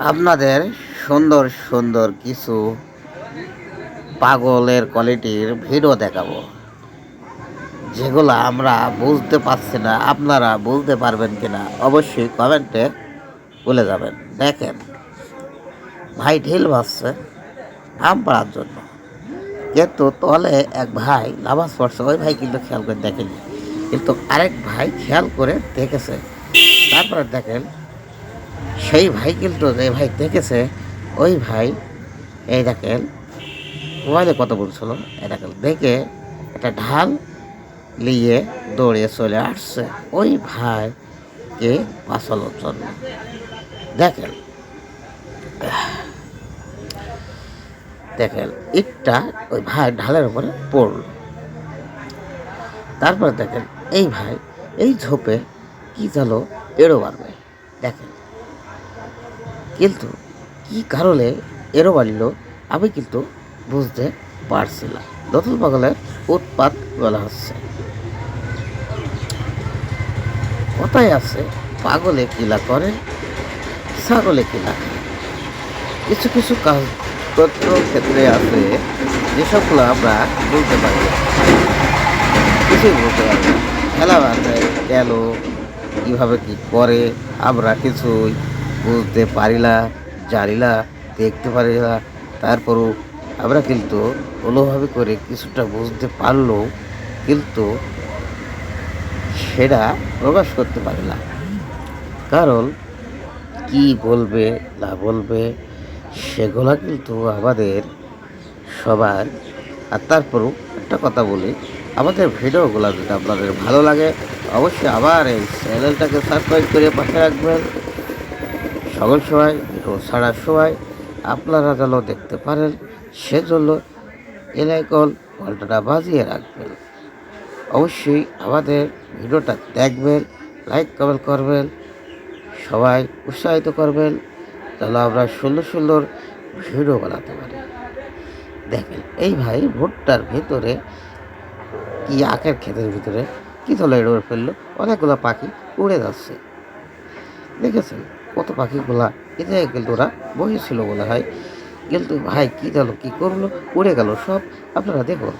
আপনাদের সুন্দর সুন্দর কিছু পাগলের কোয়ালিটির ভিডিও দেখাবো, যেগুলো আমরা বুঝতে পারছি না। আপনারা বুঝতে পারবেন কিনা অবশ্যই কমেন্টে বলে যাবেন। দেখেন, ভাই ঢিল বাজছে আম পাড়ার জন্য, কিন্তু তলে এক ভাই নামাজ পড়ছে, ওই ভাই কিন্তু খেয়াল করে দেখেনি, কিন্তু আরেক ভাই খেয়াল করে দেখেছে। তারপরে দেখেন, সেই ভাই কিন্তু যে ভাই দেখেছে, ওই ভাই এই দেখেন মোবাইলে কথা বলছিল, এই দেখেন দেখে একটা ঢাল নিয়ে দৌড়ে চলে আসছে ওই ভাইকে বাঁচানোর জন্য। দেখেন দেখেন ইটটা ওই ভাই ঢালের উপরে পড়ল। তারপরে দেখেন এই ভাই এই ঝোপে কি যেন এড়ো মারবে। দেখেন, কিন্তু কি কারণে এড়ো মারল আমি কিন্তু বুঝতে পারছিলাম। নতুন পাগলের উৎপাত বলা হচ্ছে। কথায় আছে, পাগলে কিলা করে ছাগলে কিলা খায়। কিছু কিছু কাজ ক্ষেত্রে আছে যেসবগুলো আমরা বলতে পারি না, কিছুই বলতে পারি না। খেলা আছে গেল কীভাবে কী করে আমরা কিছুই বুঝতে পারি না, জানি না, দেখতে পারি না। তারপরও আমরা কিন্তু কোনোভাবে করে কিছুটা বুঝতে পারলেও কিন্তু সেটা প্রকাশ করতে পারি না, কারণ কি বলবে না বলবে সেগুলো কিন্তু আমাদের সবার। আর তারপরও একটা কথা বলি, আমাদের ভিডিওগুলো যদি আপনাদের ভালো লাগে অবশ্যই আবার এই চ্যানেলটাকে সাবস্ক্রাইব করে পাশে রাখবেন। সকল সময় ভিডিও ছাড়ার সময় আপনারা যেন দেখতে পারেন, সেজন্য এলাইকন ঘন্টাটা বাজিয়ে রাখবেন। অবশ্যই আমাদের ভিডিওটা দেখবেন, লাইক কমেন্ট করবেন, সবাই উৎসাহিত করবেন, তাহলে আমরা সুন্দর সুন্দর ভিডিও বানাতে পারি। দেখেন এই ভাই ভুট্টার ভিতরে কি আখের ক্ষেতের ভিতরে কি ধরো এড়ে ফেললো, অনেকগুলো পাখি উড়ে যাচ্ছে। দেখেছেন কত পাখিগুলা এতে কিন্তু ওরা বসেছিল বলে হয়, কিন্তু ভাই কি গেল কি করলো, উড়ে গেল সব। আপনারা দেখুন।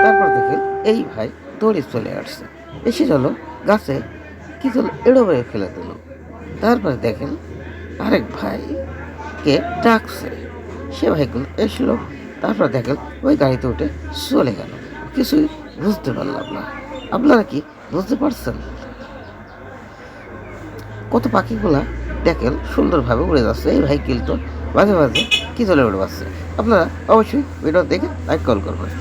তারপর দেখেন এই ভাই দৌড়ে চলে আসছে, এসে গেল গাছে কি হলো এড়ো মেরে ফেলে দিল। তারপরে দেখেন আরেক ভাইকে ডাকছে, সে ভাইগুলো এসলো। তারপর দেখেন ওই গাড়িতে উঠে চলে গেল। কিছুই বুঝতে পারলাম না, আপনারা কি বুঝতে পারছেন? কত পাখিগুলা দেখেন সুন্দরভাবে উড়ে যাচ্ছে, এই ভাই কিন্তু মাঝে মাঝে কি চলে উড়ে যাচ্ছে। আপনারা অবশ্যই ভিডিও দেখে লাইক কল করবেন।